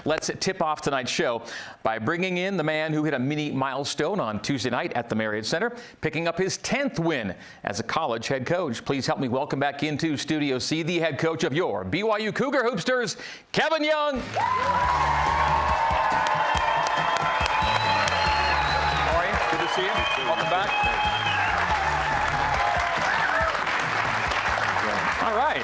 let's tip off tonight's show by bringing in the man who hit a mini milestone on Tuesday night at the Marriott Center, picking up his 10th win as a college head coach. Please help me welcome back into Studio C, the head coach of your BYU Cougar Hoopsters, Kevin Young. How are you? Good to see you. Welcome back. All right.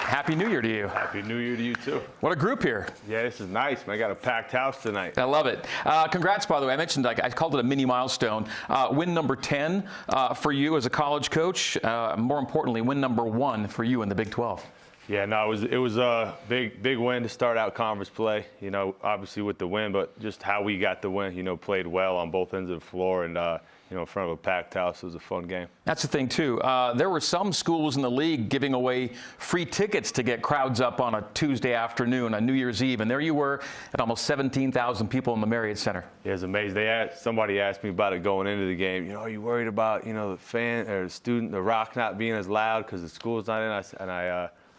Happy New Year to you. Happy New Year to you, too. What a group here. Yeah, this is nice, man. I got a packed house tonight. I love it. Congrats, by the way. I mentioned I called it a mini milestone. Win number 10 for you as a college coach. More importantly, win number 1 for you in the Big 12. Yeah, no, it was a big win to start out conference play. You know, obviously with the win, but just how we got the win. You know, played well on both ends of the floor, and you know, in front of a packed house. It was a fun game. That's the thing, too. There were some schools in the league giving away free tickets to get crowds up on a Tuesday afternoon, on New Year's Eve, and there you were at almost 17,000 people in the Marriott Center. Yeah, it's amazing. Somebody asked me about it going into the game. You know, are you worried about, you know, the fan or the rock not being as loud because the school's not in? I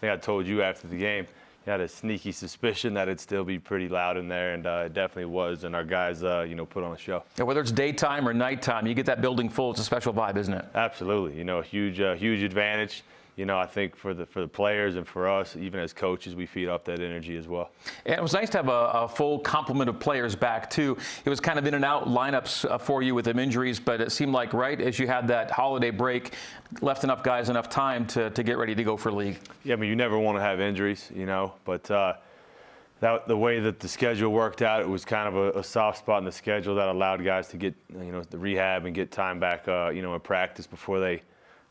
think I told you after the game, I had a sneaky suspicion that it'd still be pretty loud in there, and it definitely was. And our guys, you know, put on a show. Yeah, whether it's daytime or nighttime, you get that building full. It's a special vibe, isn't it? Absolutely. You know, a huge advantage. You know, I think for the players and for us, even as coaches, we feed off that energy as well. And it was nice to have a full complement of players back, too. It was kind of in and out lineups for you with them injuries, but it seemed like right as you had that holiday break, left enough guys enough time to get ready to go for league. Yeah, I mean, you never want to have injuries, you know, but the way that the schedule worked out, it was kind of a soft spot in the schedule that allowed guys to get, you know, the rehab and get time back, you know, in practice before they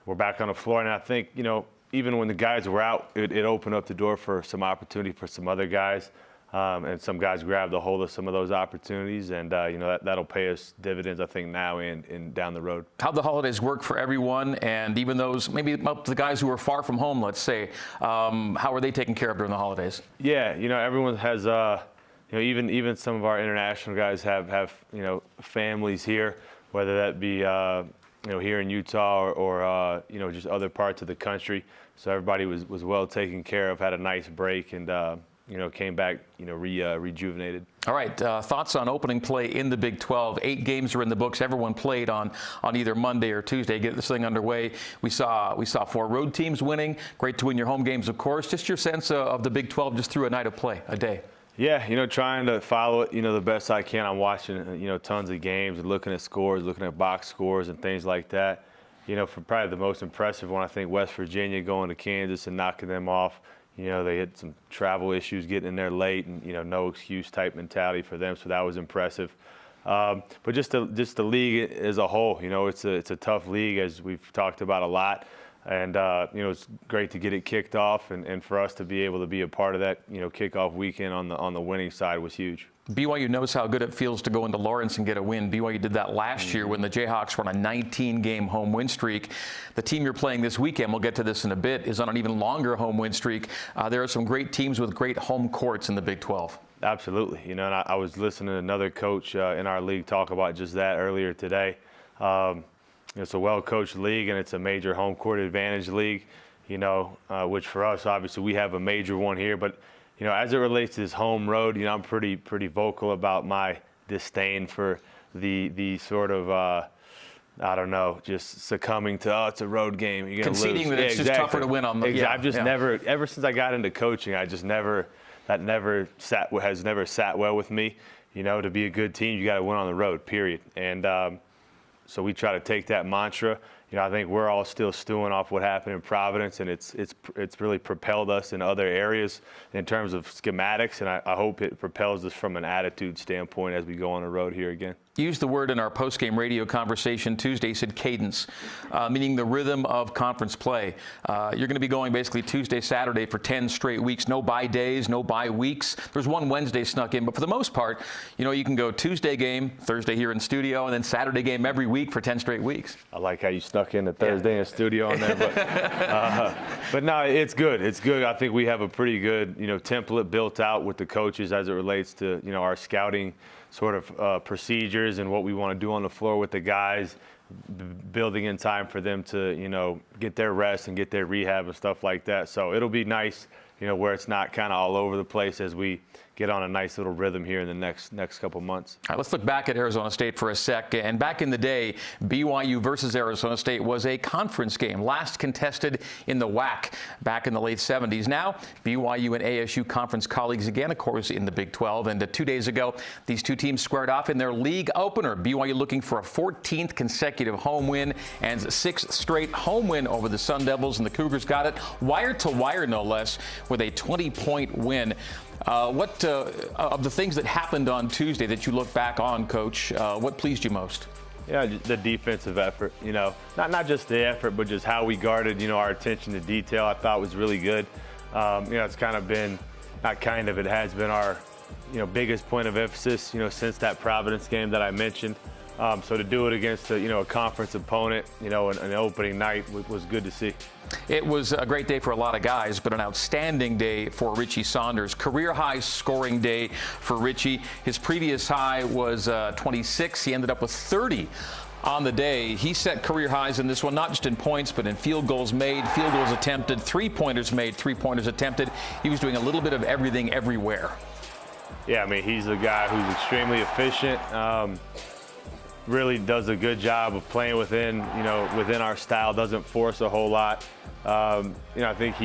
were back on the floor. And I think, you know, even when the guys were out, it opened up the door for some opportunity for some other guys. And some guys grabbed a hold of some of those opportunities, and you know, that'll pay us dividends, I think, now and down the road. How'd the holidays work for everyone, and even those, maybe the guys who were far from home, let's say, how were they taken care of during the holidays? Yeah, you know, everyone has, you know, even some of our international guys have you know, families here, whether that be you know, here in Utah or you know, just other parts of the country. So everybody was well taken care of, had a nice break, and you know, came back, you know, rejuvenated. All right, thoughts on opening play in the Big 12. 8 games are in the books. Everyone played on either Monday or Tuesday. Get this thing underway. We saw 4 road teams winning. Great to win your home games, of course. Just your sense of the Big 12 just through a night of play, a day. Yeah, you know, trying to follow it, you know, the best I can. I'm watching, you know, tons of games and looking at scores, looking at box scores and things like that. You know, for probably the most impressive one, I think West Virginia going to Kansas and knocking them off. You know, they had some travel issues getting in there late, and, you know, no excuse type mentality for them, so that was impressive. But just the league as a whole, you know, it's a tough league, as we've talked about a lot. And, you know, it's great to get it kicked off, and for us to be able to be a part of that, you know, kickoff weekend on the winning side was huge. BYU knows how good it feels to go into Lawrence and get a win. BYU did that last year when the Jayhawks were on a 19-game home win streak. The team you're playing this weekend, we'll get to this in a bit, is on an even longer home win streak. There are some great teams with great home courts in the Big 12. Absolutely. You know, and I was listening to another coach in our league talk about just that earlier today. It's a well-coached league, and it's a major home court advantage league, you know, which for us, obviously, we have a major one here. But, you know, as it relates to this home road, you know, I'm pretty vocal about my disdain for the sort of, I don't know, just succumbing to, it's a road game, you're going to lose. Conceding that it's just tougher to win on the Exactly. Yeah, I've just never, ever since I got into coaching, has never sat well with me. You know, to be a good team, you got to win on the road, period. And so we try to take that mantra. You know, I think we're all still stewing off what happened in Providence, and it's really propelled us in other areas in terms of schematics, and I hope it propels us from an attitude standpoint as we go on the road here again. You used the word in our post-game radio conversation Tuesday. You said cadence, meaning the rhythm of conference play. You're going to be going basically Tuesday, Saturday for 10 straight weeks. No bye days, no bye weeks. There's one Wednesday snuck in, but for the most part, you know, you can go Tuesday game, Thursday here in studio, and then Saturday game every week for 10 straight weeks. I like how you snuck in the Thursday in the studio on there, but no, it's good. It's good. I think we have a pretty good, you know, template built out with the coaches as it relates to, you know, our scouting sort of procedures and what we want to do on the floor with the guys, building in time for them to, you know, get their rest and get their rehab and stuff like that. So it'll be nice, you know, where it's not kind of all over the place as we get on a nice little rhythm here in the next couple months. All right, let's look back at Arizona State for a sec. And back in the day, BYU versus Arizona State was a conference game, last contested in the WAC back in the late 70s. Now, BYU and ASU conference colleagues again, of course, in the Big 12. And 2 days ago, these two teams squared off in their league opener. BYU looking for a 14th consecutive home win and 6th straight home win over the Sun Devils. And the Cougars got it wire to wire, no less, with a 20-point win. What of the things that happened on Tuesday that you look back on, Coach, what pleased you most? Yeah, the defensive effort, not just the effort, but just how we guarded, our attention to detail, I thought was really good. It's kind of been, it has been our, biggest point of emphasis, since that Providence game that I mentioned. So to do it against a conference opponent, an opening night was good to see. It was a great day for a lot of guys, but an outstanding day for Richie Saunders. Career high scoring day for Richie. His previous high was 26. He ended up with 30 on the day. He set career highs in this one, not just in points, but in field goals made, field goals attempted, three-pointers made, three-pointers attempted. He was doing a little bit of everything everywhere. Yeah, he's a guy who's extremely efficient. Really does a good job of playing within our style, doesn't force a whole lot. I think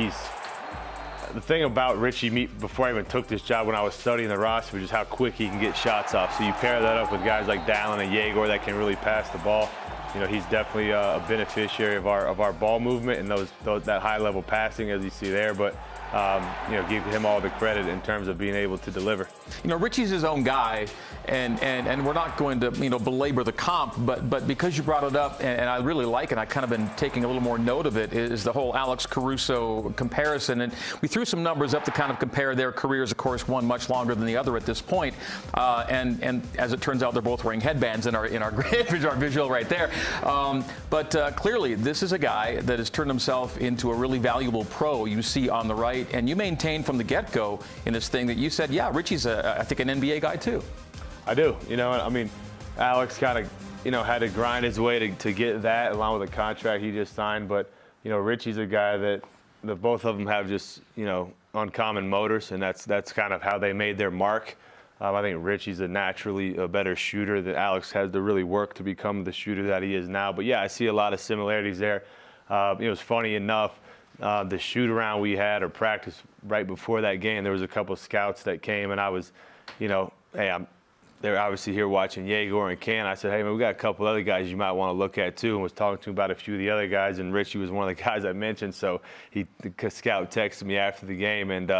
the thing about Richie, before I even took this job, when I was studying the roster, was just how quick he can get shots off. So you pair that up with guys like Dallin and Yegor that can really pass the ball. He's definitely a beneficiary of our ball movement and that high-level passing, as you see there. But give him all the credit in terms of being able to deliver. Richie's his own guy, and we're not going to belabor the comp, but because you brought it up, and I really like it, I kind of been taking a little more note of it, is the whole Alex Caruso comparison. And we threw some numbers up to kind of compare their careers. Of course, one much longer than the other at this point, and as it turns out, they're both wearing headbands in our visual right there. But clearly, this is a guy that has turned himself into a really valuable pro. You see on the right. And you maintained from the get-go in this thing that you said, yeah, Richie's, I think, an NBA guy, too. I do. Alex kind of, had to grind his way to get that, along with the contract he just signed. But, Richie's a guy that both of them have just, uncommon motors, and that's kind of how they made their mark. I think Richie's naturally a better shooter that Alex has to really work to become the shooter that he is now. But, yeah, I see a lot of similarities there. It was funny enough. The shoot around we had or practice right before that game, there was a couple of scouts that came, and I was, hey, they're obviously here watching Yegor and Can. I said, hey, man, we got a couple other guys you might want to look at too, and was talking to him about a few of the other guys, and Richie was one of the guys I mentioned. So the scout texted me after the game and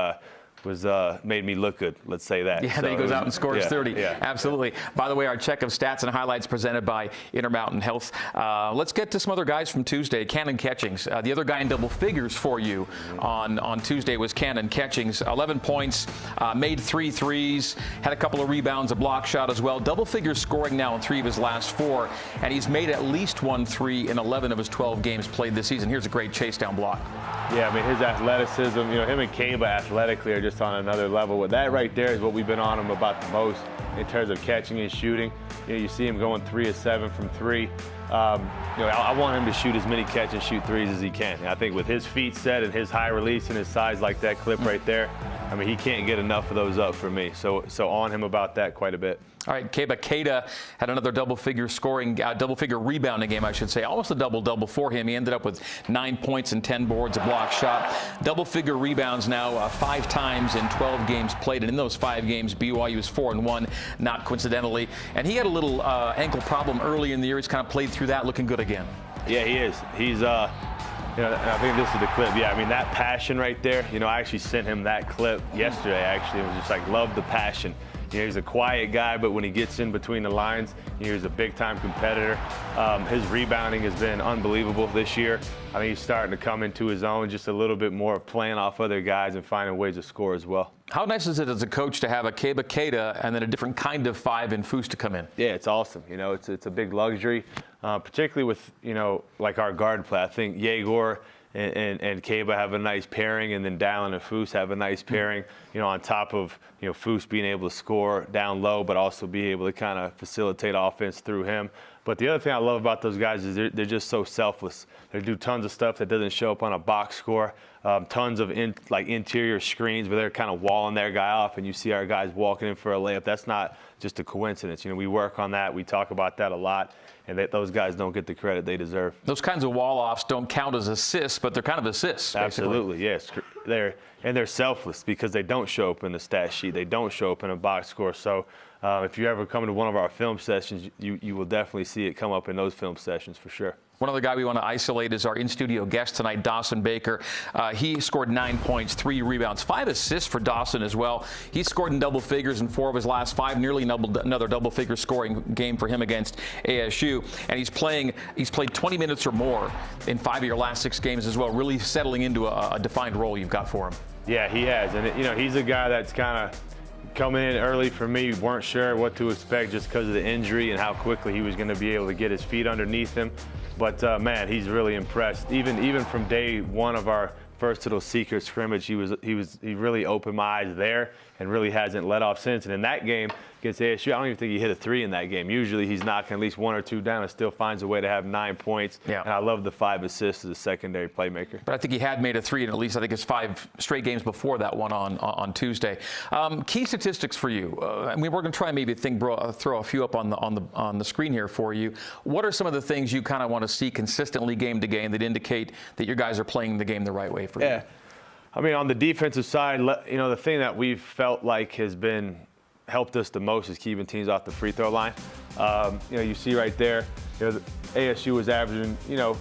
made me look good, let's say that. Yeah, then he goes out and scores 30. Yeah. Absolutely. By the way, our check of stats and highlights presented by Intermountain Health. Let's get to some other guys from Tuesday. Cannon Catchings. The other guy in double figures for you on Tuesday was Cannon Catchings. 11 points, made 3 threes, had a couple of rebounds, a block shot as well. Double figures scoring now in 3 of his last 4, and he's made at least 1 3 in 11 of his 12 games played this season. Here's a great chase down block. Yeah, his athleticism, him and Kaba athletically are just on another level. With that right there is what we've been on him about the most in terms of catching and shooting. You see him going 3 of 7 from 3. I want him to shoot as many catch and shoot threes as he can. And I think with his feet set and his high release and his size like that clip right there, he can't get enough of those up for me. So on him about that quite a bit. All right, Kaba Keita had another double-figure rebounding game, I should say. Almost a double-double for him. He ended up with 9 points and 10 boards, a block shot. Double-figure rebounds now 5 times in 12 games played. And in those 5 games, BYU is 4-1, not coincidentally. And he had a little ankle problem early in the year. He's kind of played through that, looking good again. Yeah, he is. He's, and I think this is the clip. Yeah, that passion right there. I actually sent him that clip yesterday, actually. It was just like, love the passion. He's a quiet guy, but when he gets in between the lines, he's a big-time competitor. His rebounding has been unbelievable this year. I think he's starting to come into his own just a little bit more, playing off other guys and finding ways to score as well. How nice is it as a coach to have a Kaba Keita and then a different kind of 5 in Foose to come in? Yeah, it's awesome. It's a big luxury, particularly with, like our guard play. I think Yegor and Kaba have a nice pairing, and then Dallin and Foose have a nice pairing, on top of, Foose being able to score down low, but also be able to kind of facilitate offense through him. But the other thing I love about those guys is they're just so selfless. They do tons of stuff that doesn't show up on a box score. Tons of interior screens where they're kind of walling their guy off, and you see our guys walking in for a layup. That's not just a coincidence. You know, we work on that. We talk about that a lot, and those guys don't get the credit they deserve. Those kinds of wall-offs don't count as assists, but they're kind of assists. Absolutely, yes. They're selfless because they don't show up in the stat sheet. They don't show up in a box score. So if you ever come to one of our film sessions, you will definitely see it come up in those film sessions for sure. One other guy we want to isolate is our in-studio guest tonight, Dawson Baker. He scored 9 points, 3 rebounds, 5 assists for Dawson as well. He scored in double figures in 4 of his last 5, nearly another double-figure scoring game for him against ASU. And he's played 20 minutes or more in 5 of your last 6 games as well, really settling into a defined role you've got for him. Yeah, he has. And, you know, he's a guy that's kind of coming in early for me. Weren't sure what to expect just because of the injury and how quickly he was going to be able to get his feet underneath him. But, man, he's really impressed. Even from day one of our first little secret scrimmage, he really opened my eyes there and really hasn't let off since. And in that game against ASU, I don't even think he hit a 3 in that game. Usually he's knocking at least 1 or 2 down and still finds a way to have 9 points. Yeah. And I love the 5 assists as a secondary playmaker. But I think he had made a 3 in at least, I think it's 5 straight games before that one on Tuesday. Key statistics for you. I mean, we're going to try and maybe throw a few up on the screen here for you. What are some of the things you kind of want to see consistently game to game that indicate that your guys are playing the game the right way for you? Yeah. I mean, on the defensive side, you know, the thing that we've felt like has helped us the most is keeping teams off the free throw line. You know, you see right there, you know, ASU was averaging, you know,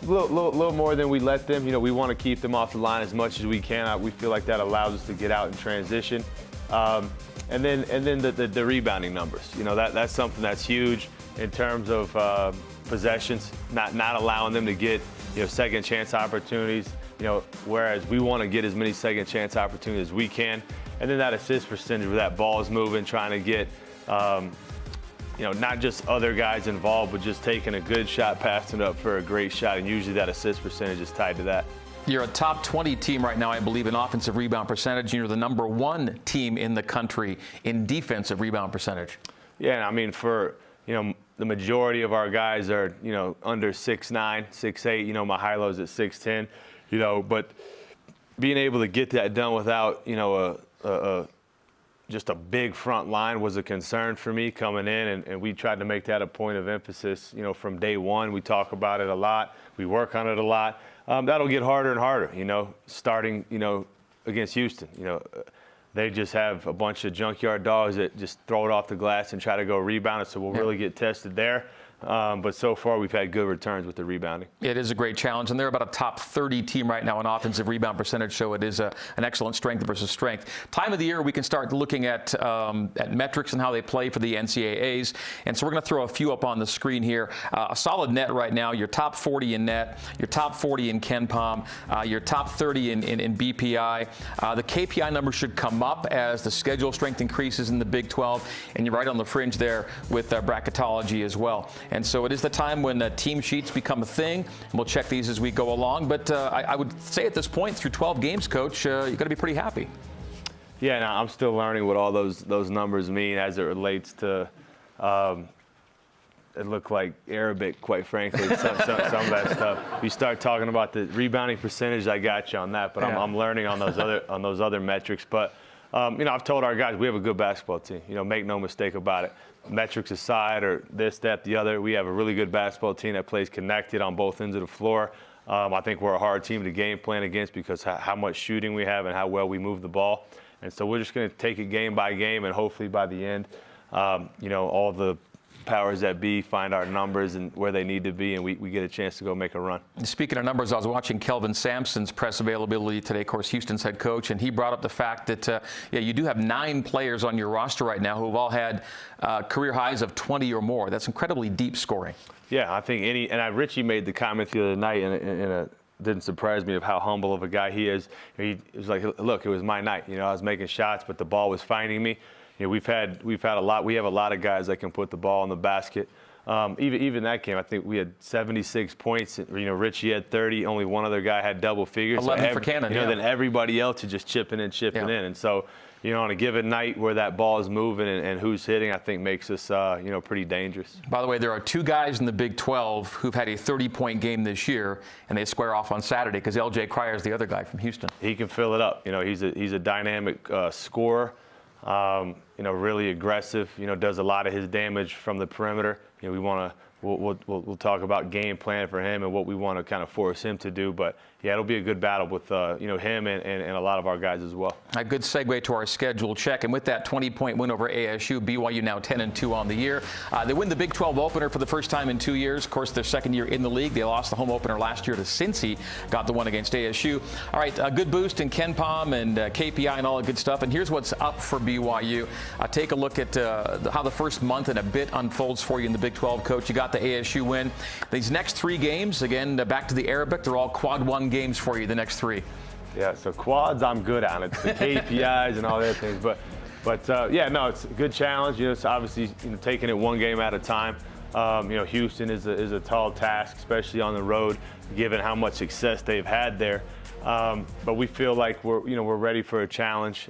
a little more than we let them. You know, we want to keep them off the line as much as we can. We feel like that allows us to get out and transition. And then the rebounding numbers. You know, that's something that's huge in terms of possessions, not allowing them to get, you know, second chance opportunities. You know, whereas we want to get as many second chance opportunities as we can. And then that assist percentage where that ball is moving, trying to get, you know, not just other guys involved, but just taking a good shot, passing it up for a great shot. And usually that assist percentage is tied to that. You're a top 20 team right now, I believe, in offensive rebound percentage. And you're the #1 team in the country in defensive rebound percentage. Yeah, and I mean, you know, the majority of our guys are, you know, under 6'9", 6'8". You know, my high-low's at 6'10". You know, but being able to get that done without, you know, just a big front line was a concern for me coming in, and we tried to make that a point of emphasis, you know, from day one. We talk about it a lot. We work on it a lot. That'll get harder and harder, you know, starting, you know, against Houston. You know, they just have a bunch of junkyard dogs that just throw it off the glass and try to go rebound it, so we'll really get tested there. But so far, we've had good returns with the rebounding. It is a great challenge, and they're about a top 30 team right now in offensive rebound percentage, so it is an excellent strength versus strength. Time of the year, we can start looking at metrics and how they play for the NCAAs, and so we're going to throw a few up on the screen here. A solid net right now, your top 40 in net, your top 40 in KenPom, your top 30 in BPI. The KPI numbers should come up as the schedule strength increases in the Big 12, and you're right on the fringe there with bracketology as well. And so it is the time when team sheets become a thing. And we'll check these as we go along. But I would say at this point, through 12 games, Coach, you're going to be pretty happy. Yeah, no, I'm still learning what all those numbers mean as it relates to it looked like Arabic, quite frankly, some of that stuff. We start talking about the rebounding percentage, I got you on that. But yeah. I'm learning on those other metrics. But you know, I've told our guys we have a good basketball team. You know, make no mistake about it. Metrics aside, or this, that, the other, we have a really good basketball team that plays connected on both ends of the floor. I think we're a hard team to game plan against because how much shooting we have and how well we move the ball. And so we're just going to take it game by game, and hopefully by the end, you know, all the powers that be find our numbers and where they need to be, and we get a chance to go make a run. Speaking of numbers, I was watching Kelvin Sampson's press availability today, of course, Houston's head coach, and he brought up the fact that, yeah, you do have 9 players on your roster right now who have all had career highs of 20 or more. That's incredibly deep scoring. Yeah, I think Richie made the comment the other night, and it didn't surprise me of how humble of a guy he is. He was like, look, it was my night. You know, I was making shots, but the ball was finding me. You know, we have a lot of guys that can put the ball in the basket. Even that game, I think we had 76 points. You know, Richie had 30. Only one other guy had double figures. 11 for Cannon. You know, then everybody else is just chipping in. And so, on a given night where that ball is moving and who's hitting, I think makes us, pretty dangerous. By the way, there are 2 guys in the Big 12 who've had a 30-point game this year, and they square off on Saturday because L.J. Cryer is the other guy from Houston. He can fill it up. He's a dynamic scorer. Really aggressive. Does a lot of his damage from the perimeter. We'll talk about game plan for him and what we want to kind of force him to do. But yeah, it'll be a good battle with him and a lot of our guys as well. A good segue to our schedule check. And with that 20-point win over ASU, BYU now 10-2 on the year. They win the Big 12 opener for the first time in 2 years. Of course, their second year in the league. They lost the home opener last year to Cincy. Got the one against ASU. All right, a good boost in KenPom and KPI and all that good stuff. And here's what's up for BYU. Take a look at how the first month and a bit unfolds for you in the Big 12, Coach. You got the ASU win. These next 3 games, again, back to the Arabic, they're all quad 1 games for you, the next 3. Yeah, so quads I'm good on. It's the KPIs and all that things. But yeah, no, it's a good challenge. It's obviously taking it 1 game at a time. Houston is a tall task, especially on the road, given how much success they've had there. But we feel like we're ready for a challenge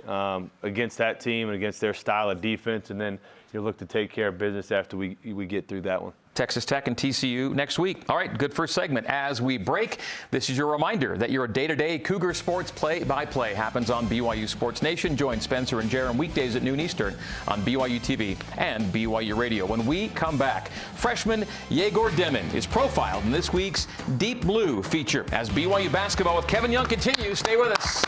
against that team and against their style of defense, and then you'll look to take care of business after we get through that one. Texas Tech and TCU next week. All right, good first segment. As we break, this is your reminder that your day-to-day Cougar sports play-by-play happens on BYU Sports Nation. Join Spencer and Jerem weekdays at noon Eastern on BYUtv and BYU Radio. When we come back, freshman Yegor Demin is profiled in this week's Deep Blue feature as BYU basketball with Kevin Young continues. Stay with us.